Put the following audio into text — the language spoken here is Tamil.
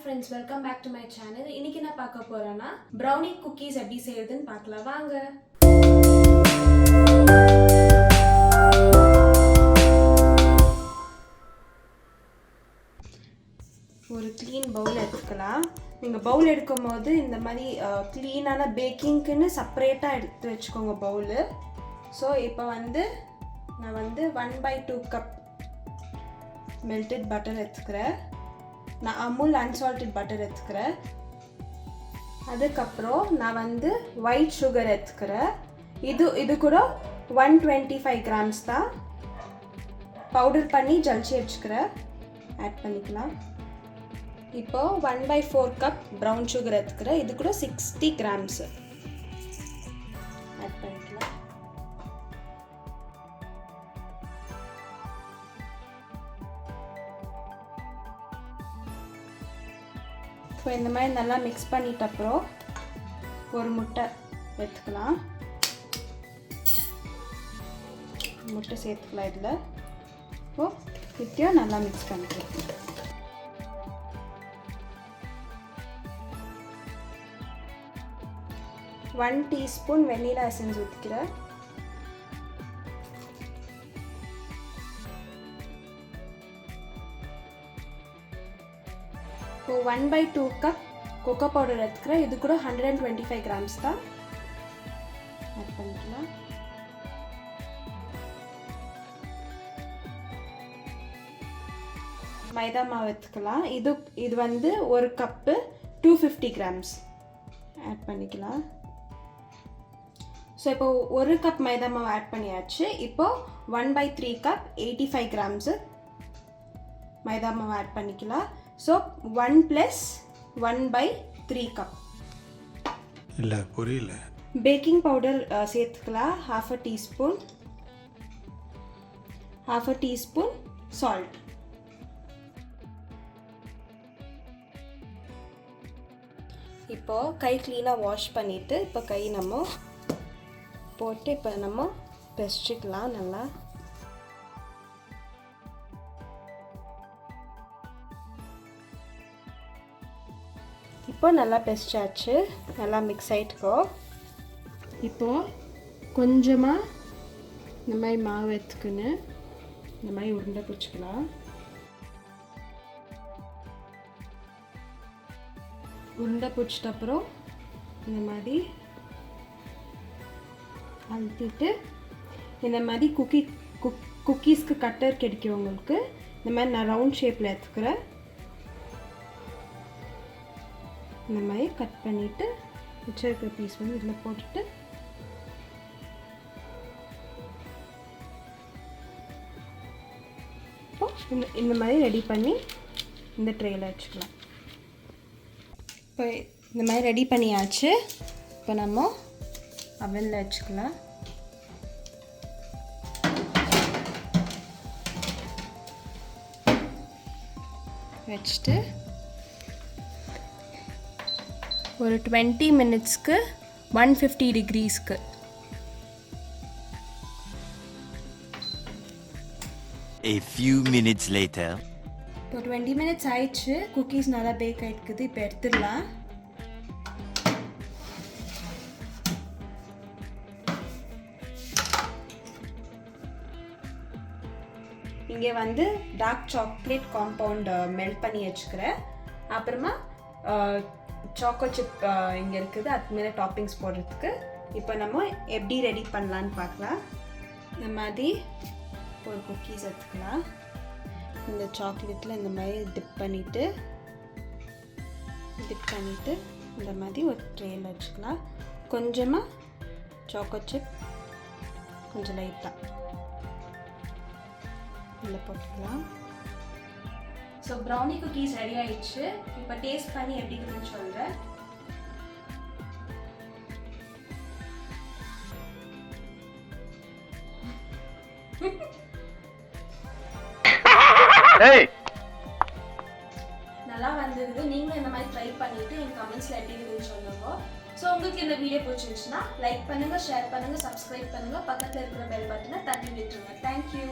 friends, welcome back to my channel. இன்னைக்கு நான் பார்க்க போறேன்னா brownie cookies எப்படி செய்யறதுன்னு பார்க்கலாம் வாங்க. ஒரு க்ளீன் பவுல் எடுத்துக்கலாம். நீங்க பவுல் எடுக்கும்போது இந்த மாதிரி க்ளீனான பேக்கிங்க்குன்னு செப்பரேட்டா எடுத்து வச்சுக்கோங்க பவுல். ஸோ இப்போ நான் 1/2 கப் melted butter எடுத்துக்கிறேன். நான் அமுல் அன்சால்டட் பட்டர் எடுத்துக்கிறேன். அதுக்கப்புறம் நான் ஒயிட் சுகர் எடுத்துக்கிறேன். இது கூட 125 கிராம்ஸ் தான் பவுடர் பண்ணி ஜலிச்சு வச்சுக்கிறேன். ஆட் பண்ணிக்கலாம். இப்போ 1/4 கப் ப்ரௌன் சுகர் எடுத்துக்கிறேன். இது கூட 60 கிராம்ஸ் ஆட் பண்ணிக்கலாம். இப்போ இந்த மாதிரி நல்லா மிக்ஸ் பண்ணிட்ட அப்புறம் ஒரு முட்டை எடுத்துக்கலாம். முட்டை சேர்த்துக்கலாம். இதில் இப்போது இதையும் நல்லா மிக்ஸ் பண்ணிக்கலாம். 1 டீஸ்பூன் வெண்ணிலா எசன்ஸ் ஊற்றிக்கிறேன். இப்போ 1/2 கப் கோகோ பவுடர் எடுத்துக்கிறேன். இது கூட 125 கிராம்ஸ் தான் ஆட் பண்ணிக்கலாம். மைதா மாவு எடுத்துக்கலாம். இது ஒரு கப்பு 250 கிராம்ஸ் ஆட் பண்ணிக்கலாம். ஸோ இப்போ ஒரு கப் மைதா மாவு ஆட் பண்ணியாச்சு. இப்போ 1/3 கப் 85 கிராம்ஸு மைதா மாவு ஆட் பண்ணிக்கலாம். So 1 + 1/3 cup. இல்லை புரியல. பேக்கிங் பவுடர் சேர்த்துக்கலாம். half a teaspoon salt. இப்போது கை க்ளீனாக வாஷ் பண்ணிவிட்டு இப்போ கை நம்ம போட்டு இப்போ நம்ம பிசைச்சிக்கலாம் நல்லா. இப்போ நல்லா பிசைச்சாச்சு. நல்லா மிக்ஸ் ஆகிட்டுக்கோ. இப்போது கொஞ்சமாக இந்த மாதிரி மாவு எடுத்துக்கின்னு இந்த மாதிரி உருண்டை பிடிச்சிக்கலாம். உருண்டை பிடிச்சிட்ட அப்புறம் இந்த மாதிரி அழுத்திட்டு இந்த மாதிரி குக்கீஸ்க்கு கட்டர் கிடைக்கும் உங்களுக்கு. இந்த மாதிரி நான் ரவுண்ட் ஷேப்பில் எடுத்துக்கிறேன். இந்த மாதிரி கட் பண்ணிவிட்டு வச்சிருக்கிற பீஸ் இதில் போட்டுட்டு இந்த மாதிரி ரெடி பண்ணி இந்த ட்ரேயில் வச்சுக்கலாம். இப்போ இந்த மாதிரி ரெடி பண்ணியாச்சு. இப்போ நம்ம அவனில் வச்சுக்கலாம். வச்சுட்டு ஒரு 20 மினிட்ஸ்க்கு 150 டிகிரிஸ்க்கு A few minutes later. இப்போ 20 மினிட்ஸ் ஆயிடுச்சு. குக்கீஸ் நல்லா பேக் ஆகிடுக்குது. இப்போ எடுத்துடலாம். இங்கே டார்க் சாக்லேட் காம்பவுண்ட் மெல்ட் பண்ணி வச்சுக்கிறேன். அப்புறமா சாக்கோ சிப் இங்கே இருக்குது. அது மேலே டாப்பிங்ஸ் போடுறதுக்கு. இப்போ நம்ம எப்படி ரெடி பண்ணலான்னு பார்க்கலாம். இந்த மாதிரி ஒரு குக்கீஸ் எடுத்துக்கலாம். இந்த சாக்லேட்டில் இந்த மாதிரி டிப் பண்ணிவிட்டு இந்த மாதிரி ஒரு ட்ரேயில் வச்சுக்கலாம். கொஞ்சமாக சாக்கோ சிப் கொஞ்சம் லைட்டாக இதில் போட்டுக்கலாம். ஸோ ப்ரௌனி குக்கீஸ் ரெடி ஆயிடுச்சு. இப்போ டேஸ்ட் பண்ணி எப்படி இருக்குன்னு சொல்கிறேன். நல்லா வந்திருக்கு. நீங்களும் இந்த மாதிரி ட்ரை பண்ணிட்டு என் கமெண்ட்ஸில் எப்படி இருக்குன்னு சொல்லுங்க. ஸோ உங்களுக்கு இந்த வீடியோ பிடிச்சிருந்துச்சுன்னா லைக் பண்ணுங்கள், ஷேர் பண்ணுங்கள், சப்ஸ்கிரைப் பண்ணுங்கள். பக்கத்தில் இருக்கிற பெல் பட்டனை தட்டி விட்டுருங்க. தேங்க்யூ.